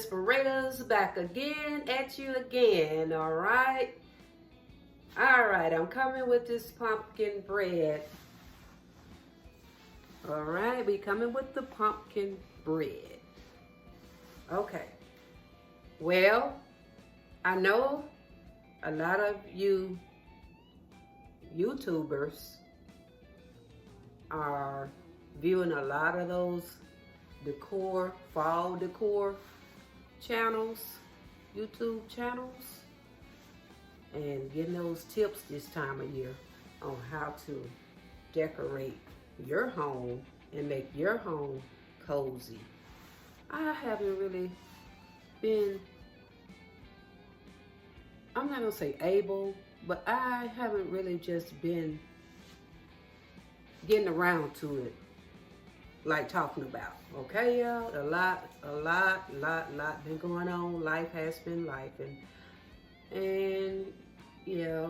Inspirators, back again at you again, all right? All right, I'm coming with this pumpkin bread. All right, we coming with the pumpkin bread. Okay, well, I know a lot of you YouTubers are viewing a lot of those fall decor channels, YouTube channels, and getting those tips this time of year on how to decorate your home and make your home cozy. I haven't really been, I'm not gonna say able, but I haven't really just been getting around to it, like talking about. Okay, y'all, a lot been going on. Life has been life, and yeah,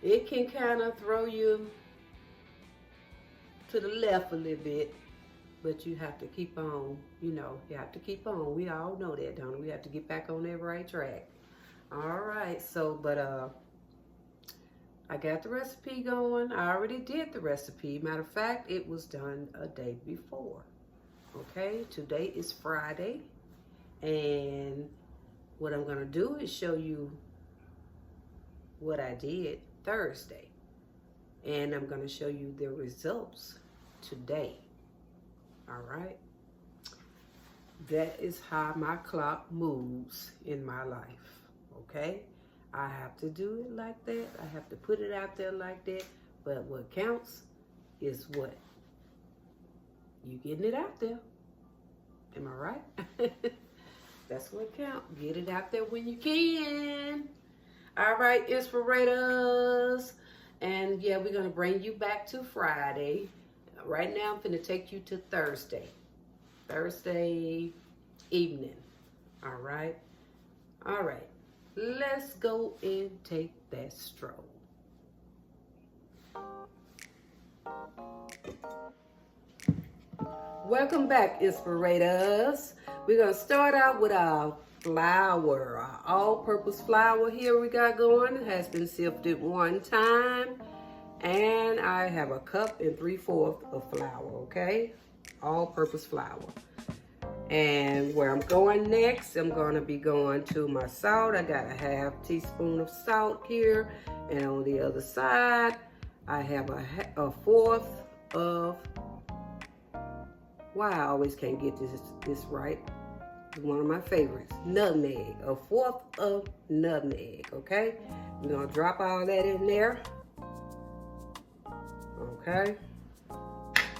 it can kind of throw you to the left a little bit, but you have to keep on. You know, you have to keep on. We all know that, don't we? We have to get back on that right track. All right, so I got the recipe going. I already did the recipe. Matter of fact, it was done a day before. Okay, today is Friday, and what I'm gonna do is show you what I did Thursday, and I'm gonna show you the results today. All right, that is how my clock moves in my life. Okay, I have to do it like that. I have to put it out there like that. But what counts is what? You getting it out there. Am I right? That's what counts. Get it out there when you can. All right, Inspirators. And yeah, we're going to bring you back to Friday. Right now, I'm going to take you to Thursday. Thursday evening. All right. All right. Let's go and take that stroll. Welcome back, Inspirators. We're going to start out with our flour, our all-purpose flour here we got going. It has been sifted one time. And I have a cup and 3/4 of flour, okay? All-purpose flour. And where I'm going next, I'm going to be going to my salt. I got a 1/2 teaspoon of salt here. And on the other side, I have a 1/4 of, why I always can't get this right. It's one of my favorites, nutmeg. A 1/4 of nutmeg, okay? We're going to drop all that in there. Okay.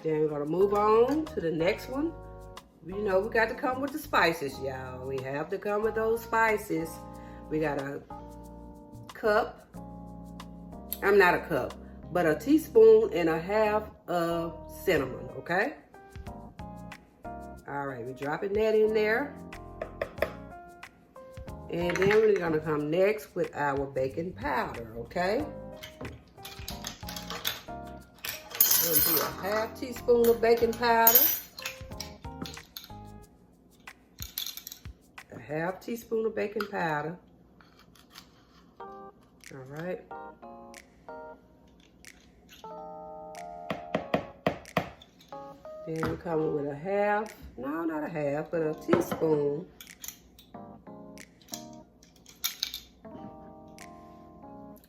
Then we're going to move on to the next one. You know, we got to come with the spices, y'all. We have to come with those spices. We got a cup. I'm not a cup, but a 1.5 teaspoons of cinnamon, okay? All right, we're dropping that in there. And then we're gonna come next with our baking powder, okay? We'll do a 1/2 teaspoon of baking powder. A 1/2 teaspoon of baking powder. All right. Then we're coming with a 1/2, no, not a 1/2, but a teaspoon.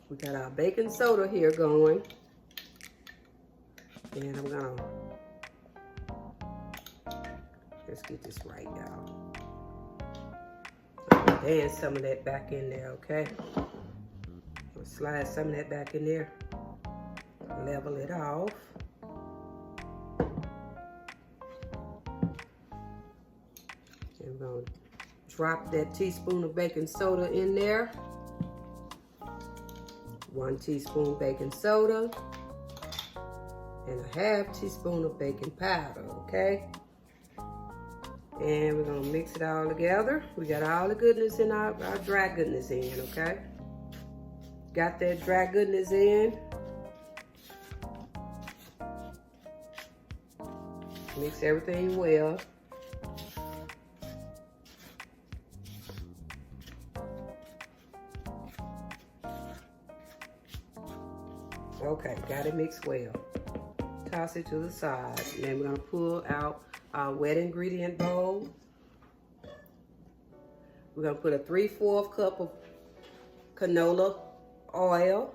We got our baking soda here going. And I'm gonna, let's get this right, y'all. And some of that back in there, okay? We'll slide some of that back in there. Level it off. And we're gonna drop that teaspoon of baking soda in there. 1 teaspoon baking soda. And a 1/2 teaspoon of baking powder, okay? And we're gonna mix it all together. We got all the goodness in our dry goodness in, okay? Got that dry goodness in. Mix everything well. Okay, got it mixed well. Toss it to the side. And then we're gonna pull out our wet ingredient bowl. We're gonna put a 3/4 cup of canola oil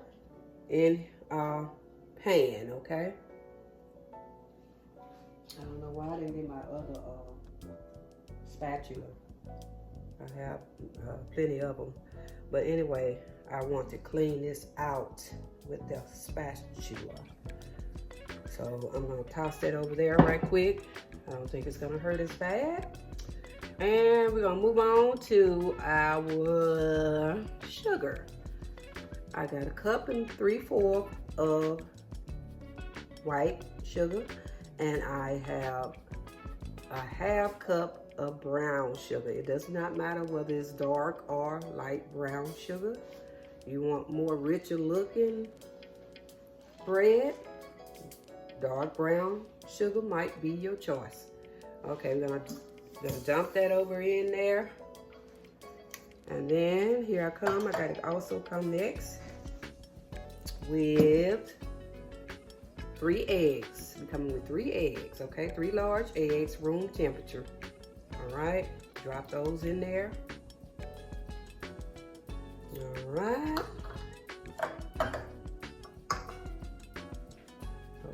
in our pan, okay? I don't know why I didn't get my other spatula. I have plenty of them. But anyway, I want to clean this out with the spatula. So I'm gonna toss that over there right quick. I don't think it's gonna hurt as bad. And we're gonna move on to our sugar. I got a cup and 3/4 of white sugar, and I have a 1/2 cup of brown sugar. It does not matter whether it's dark or light brown sugar. You want more richer looking bread, dark brown sugar might be your choice. Okay, we're gonna dump that over in there. And then here I come. I gotta also come next with 3 eggs. I'm coming with 3 eggs, okay? 3 large eggs, room temperature. All right, drop those in there. All right.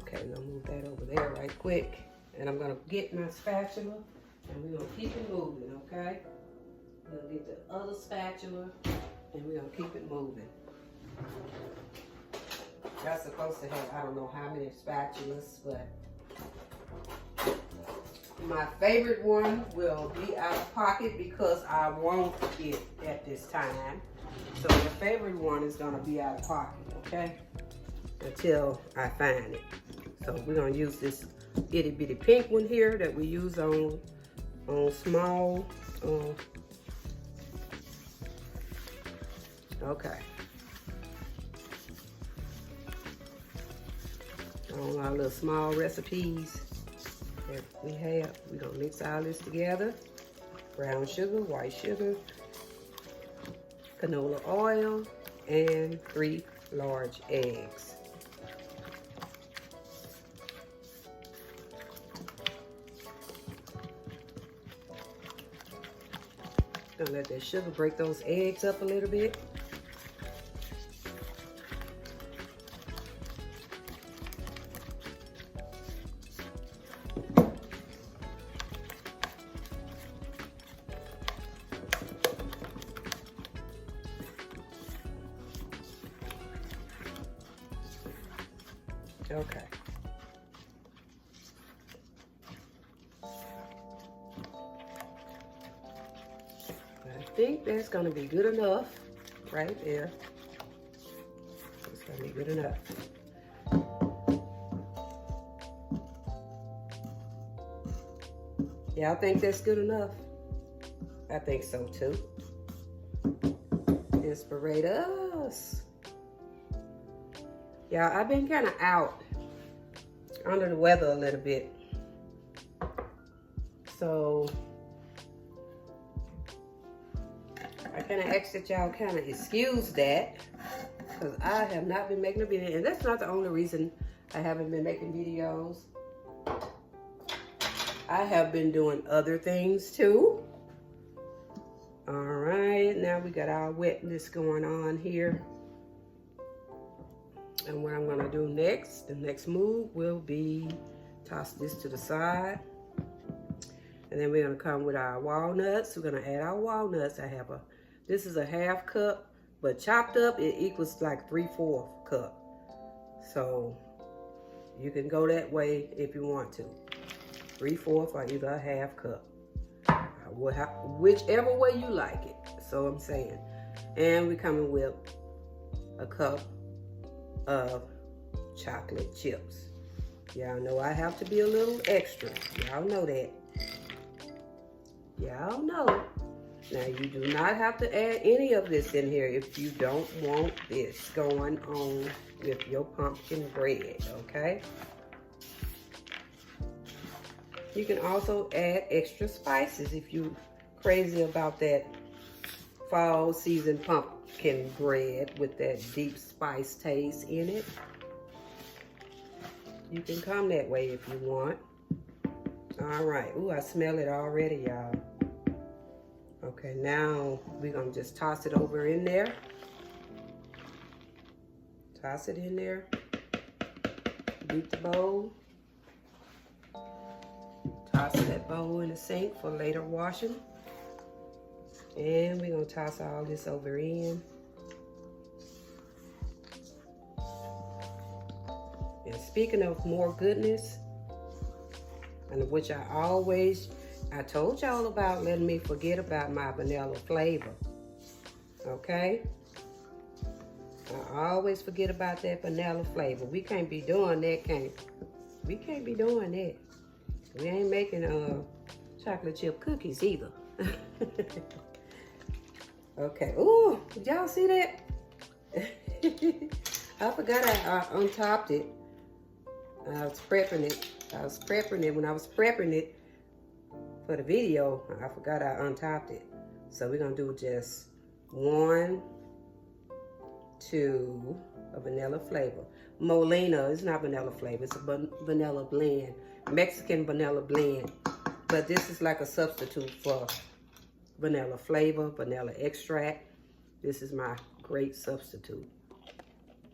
Okay, I'm gonna move that over there right quick. And I'm gonna get my spatula and we're gonna keep it moving, okay? We're gonna get the other spatula and we're gonna keep it moving. That's supposed to have, I don't know how many spatulas, but my favorite one will be out of pocket because I want it at this time. So the favorite one is gonna be out of pocket, okay? Until I find it. So we're gonna use this itty bitty pink one here that we use on small, okay. On our little small recipes that we have, we're gonna mix all this together. Brown sugar, white sugar, canola oil, and 3 large eggs. Gonna let that sugar break those eggs up a little bit. Okay. I think that's gonna be good enough right there. It's gonna be good enough. Y'all think that's good enough? I think so too. Inspirate us. Yeah, I've been kind of out under the weather a little bit. So I kind of ask that y'all kind of excuse that because I have not been making a video. And that's not the only reason I haven't been making videos. I have been doing other things too. All right, now we got our wetness going on here. And what I'm gonna do next, the next move will be toss this to the side. And then we're gonna come with our walnuts. We're gonna add our walnuts. This is a 1/2 cup, but chopped up, it equals like 3/4 cup. So you can go that way if you want to. 3/4 or either a 1/2 cup. Whichever way you like it. So I'm saying. And we're coming with a cup of chocolate chips. Y'all know I have to be a little extra. Y'all know that. Y'all know. Now you do not have to add any of this in here if you don't want this going on with your pumpkin bread, okay? You can also add extra spices if you're crazy about that fall season pumpkin bread with that deep spice taste in it. You can come that way if you want. All right. Ooh, I smell it already, y'all. Okay, now we're gonna just toss it over in there. Toss it in there. Beat the bowl. Toss that bowl in the sink for later washing. And we're gonna toss all this over in. And speaking of more goodness, and which I told y'all about letting me forget about my vanilla flavor. Okay? I always forget about that vanilla flavor. We can't be doing that, we can't be doing that. We ain't making chocolate chip cookies either. Okay. Ooh, did y'all see that? I forgot I untopped it. I was prepping it when I was prepping it for the video. I forgot I untopped it. So we're gonna do just 1, 2 of vanilla flavor. Molina is not vanilla flavor, it's a vanilla blend. Mexican vanilla blend. But this is like a substitute for vanilla flavor, vanilla extract. This is my great substitute.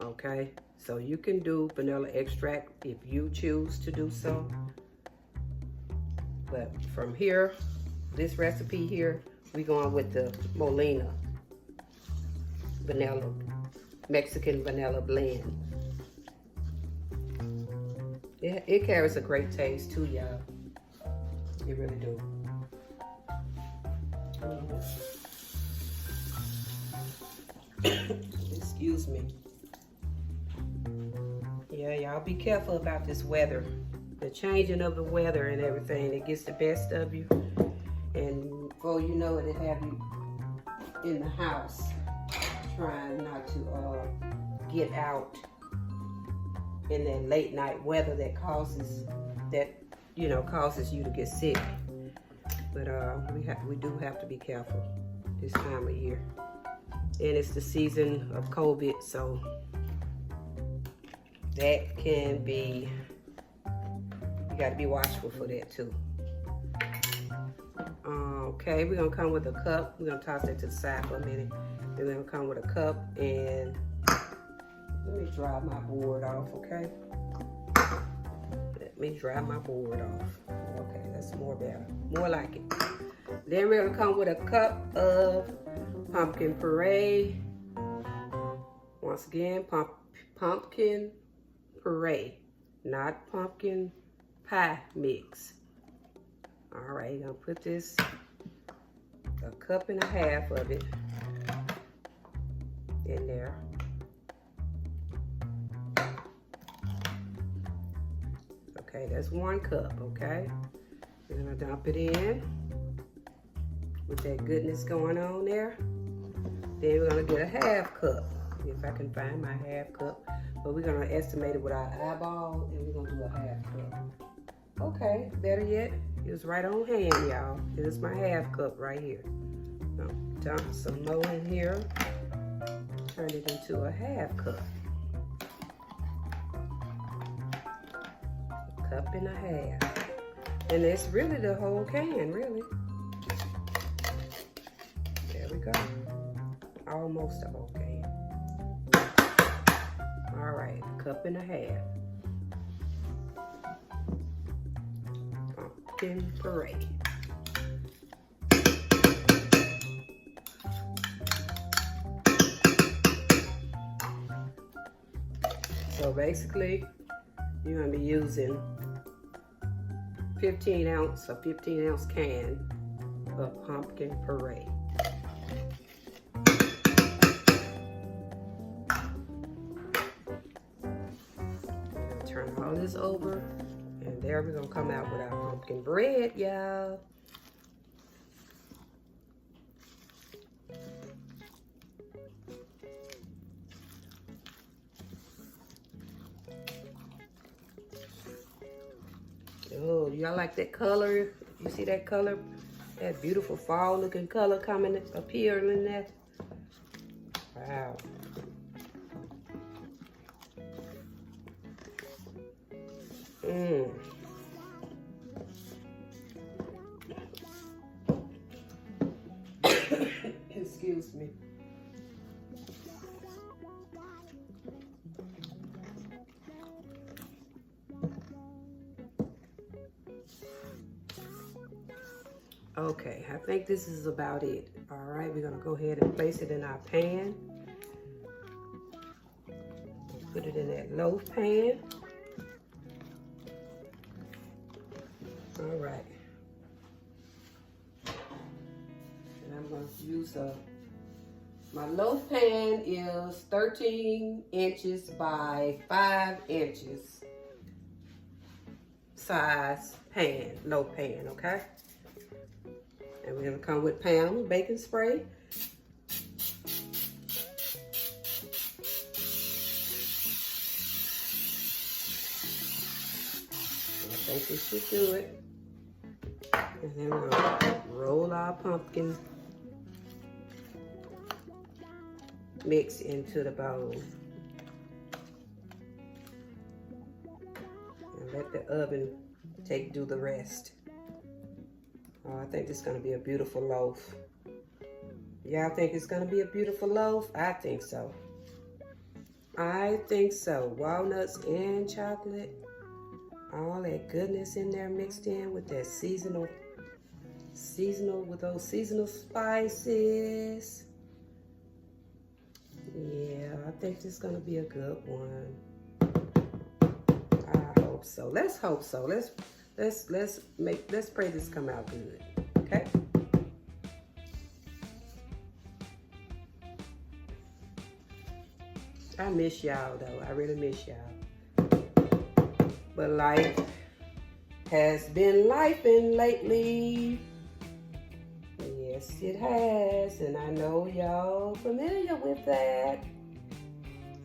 Okay, so you can do vanilla extract if you choose to do so. But from here, this recipe here, we're going with the Molina vanilla, Mexican vanilla blend. It carries a great taste too, y'all. It really do. Excuse me. Yeah, y'all be careful about this weather. The changing of the weather and everything, it gets the best of you. And before you know it, have you in the house trying not to get out in that late night weather that causes you to get sick. But we do have to be careful this time of year. And it's the season of COVID, so that can be, you got to be watchful for that too. Okay, we're gonna come with a cup. We're gonna toss that to the side for a minute. Then we're gonna come with a cup, and let me dry my board off, okay? Let me dry my board off. Okay, that's more better. More like it. Then we're gonna come with a cup of pumpkin puree. Once again, pumpkin puree, not pumpkin pie mix. All right, you're gonna put this, a cup and a half of it in there. Okay, that's 1 cup, okay? We're gonna dump it in with that goodness going on there. Then we're gonna get a 1/2 cup, if I can find my 1/2 cup. But we're gonna estimate it with our eyeball, and we're gonna do a 1/2 cup. Okay, better yet, it was right on hand, y'all. This is my 1/2 cup right here. Now, dump some more in here. Turn it into a 1/2 cup. 1.5 cups. And it's really the whole can, really. There we go. Almost the whole can. All right, 1.5 cups. Pumpkin puree. So basically, you're gonna be using 15 ounce can of pumpkin puree. Turn all this over, and there we're gonna come out with our pumpkin bread, y'all. Oh, y'all like that color? You see that color? That beautiful fall looking color coming up here in that. Wow. Mmm. Excuse me. Okay, I think this is about it. All right, we're gonna go ahead and place it in our pan. Put it in that loaf pan. All right. And I'm gonna use my loaf pan is 13 inches by 5 inches size pan, loaf pan, okay? And we're gonna come with pound baking spray. I think we should do it. And then we're gonna roll our pumpkin mix into the bowl. And let the oven do the rest. Oh, I think this is gonna be a beautiful loaf. Y'all think it's gonna be a beautiful loaf? I think so. I think so. Walnuts and chocolate. All that goodness in there mixed in with that seasonal with those seasonal spices. Yeah, I think this is gonna be a good one. I hope so. Let's hope so. Let's pray this come out good. Okay? I miss y'all though. I really miss y'all. But life has been lifing lately. Yes, it has. And I know y'all familiar with that.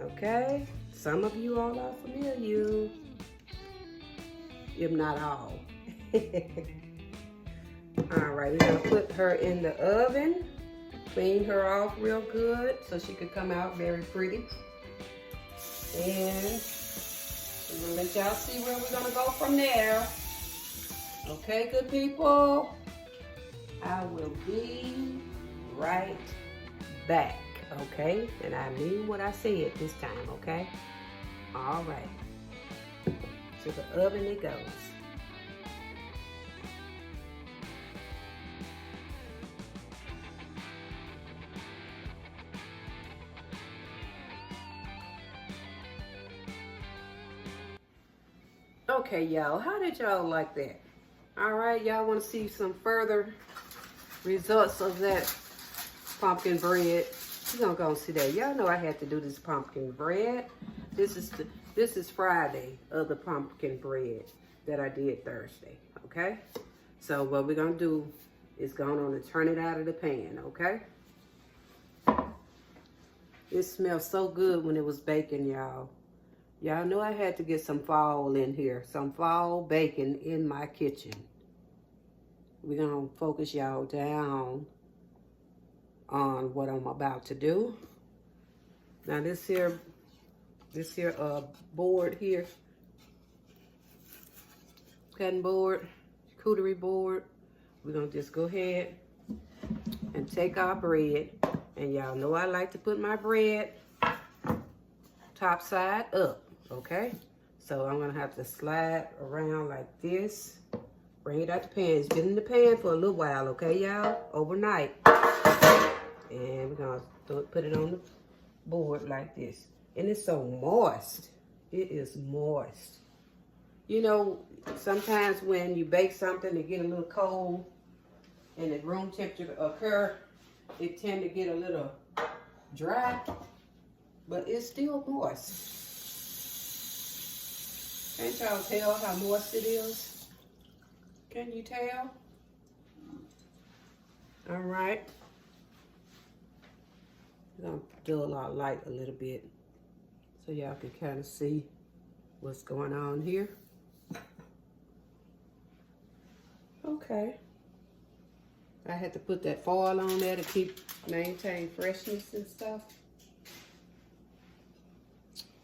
Okay? Some of you all are familiar. If not all. All right, we're gonna put her in the oven. Clean her off real good so she could come out very pretty. And I'm gonna let y'all see where we're gonna go from there. Okay, good people? I will be right back, okay? And I mean what I said this time, okay? All right. To the oven it goes. Okay, y'all, how did y'all like that? All right, y'all want to see some further results of that pumpkin bread? You're gonna go see that. Y'all know I had to do this pumpkin bread. This is Friday of the pumpkin bread that I did Thursday, okay? So what we're gonna do is going on to turn it out of the pan, okay? It smells so good when it was baking, y'all. Y'all know I had to get some fall in here, some fall baking in my kitchen. We're gonna focus y'all down on what I'm about to do. Now this here board here, cutting board, charcuterie board, we're gonna just go ahead and take our bread. And y'all know I like to put my bread top side up, okay? So I'm gonna have to slide around like this. Bring it out the pan. It's been in the pan for a little while, okay, y'all? Overnight. And we're gonna put it on the board like this. And it's so moist. It is moist. You know, sometimes when you bake something, it get a little cold and the room temperature occur, it tend to get a little dry, but it's still moist. Can't y'all tell how moist it is? Can you tell? All right. I'm gonna dull our light a little bit so y'all can kind of see what's going on here. Okay. I had to put that foil on there to maintain freshness and stuff.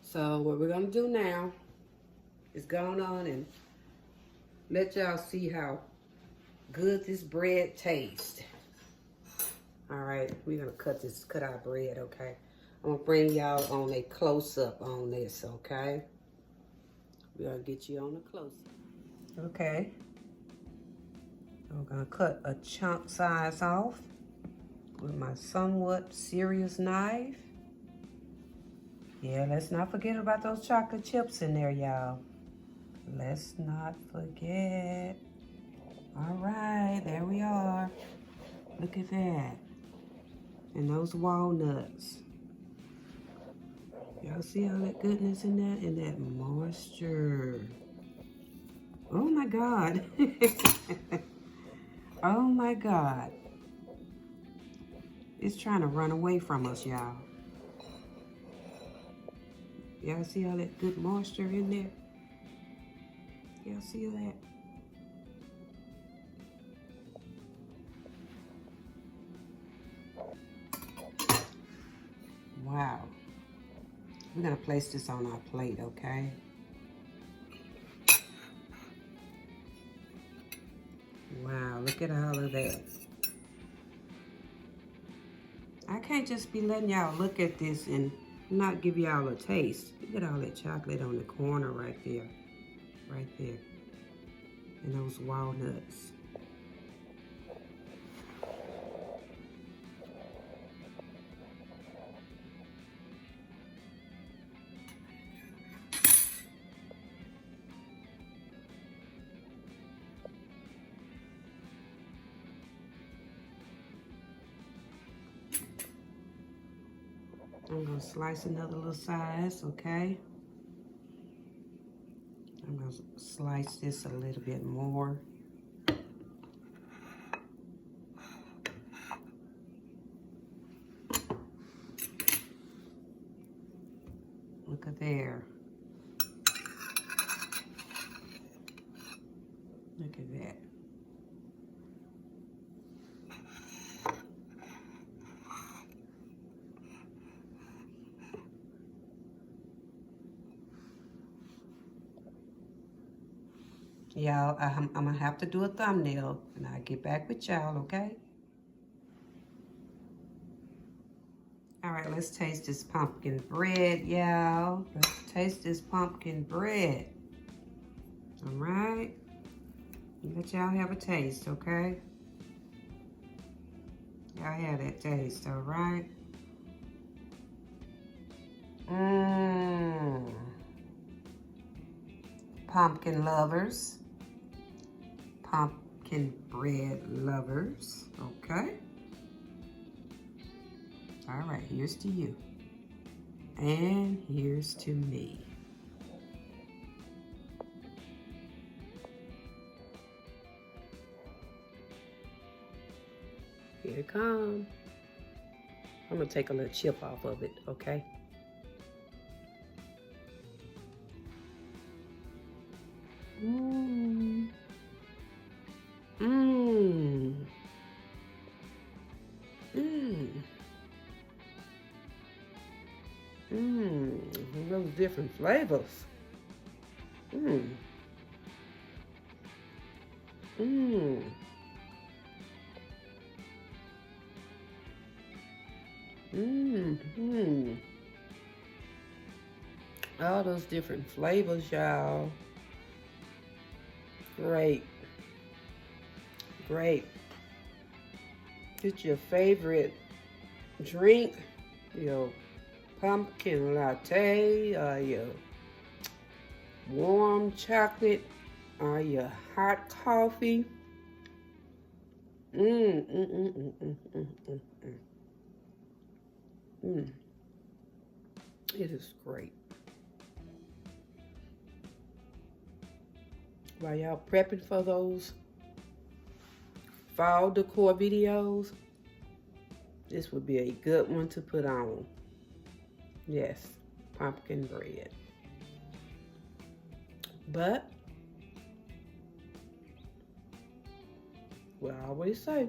So what we're gonna do now is going on and let y'all see how good this bread tastes. All right, we're gonna cut our bread, okay? I'm gonna bring y'all on a close-up on this, okay? We're gonna get you on a close-up. Okay. I'm gonna cut a chunk size off with my somewhat serious knife. Yeah, let's not forget about those chocolate chips in there, y'all. Let's not forget. All right, there we are. Look at that. And those walnuts. Y'all see all that goodness in that? And that moisture. Oh my God. Oh my God. It's trying to run away from us, y'all. Y'all see all that good moisture in there? Y'all see that? Wow. We're gonna place this on our plate, okay? Wow, look at all of that. I can't just be letting y'all look at this and not give y'all a taste. Look at all that chocolate on the corner right there. Right there. And those walnuts. I'm gonna slice another little size, okay? I'm gonna slice this a little bit more. Look at there. Look at that. Y'all, I'm gonna have to do a thumbnail and I'll get back with y'all, okay? All right, let's taste this pumpkin bread, y'all. Let's taste this pumpkin bread. All right? Let y'all have a taste, okay? Y'all have that taste, all right? Mmm. Pumpkin lovers. Pumpkin bread lovers, okay? All right, here's to you. And here's to me. Here it comes. I'm gonna take a little chip off of it, okay? Mmm. Mmm. Mmm. Mmm. Those different flavors. Mmm. Mmm. Mmm. All those different flavors, y'all. Great. Great. Get your favorite drink, your pumpkin latte, or your warm chocolate, or your hot coffee. It is great. While y'all prepping for those fall decor videos, this would be a good one to put on. Yes, pumpkin bread. But what I always say,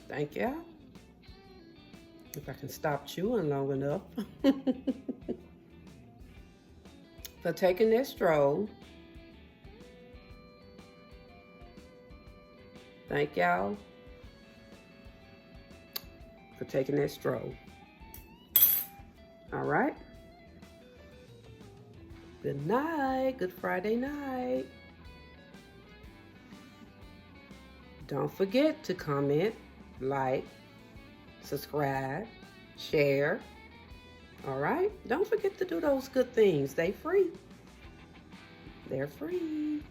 thank y'all. If I can stop chewing long enough. for taking that stroll. Thank y'all for taking that stroll. All right. Good night. Good Friday night. Don't forget to comment, like, subscribe, share. All right? Don't forget to do those good things. They free. They're free.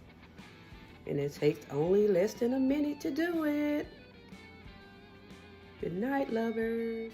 And it takes only less than a minute to do it. Good night, lovers.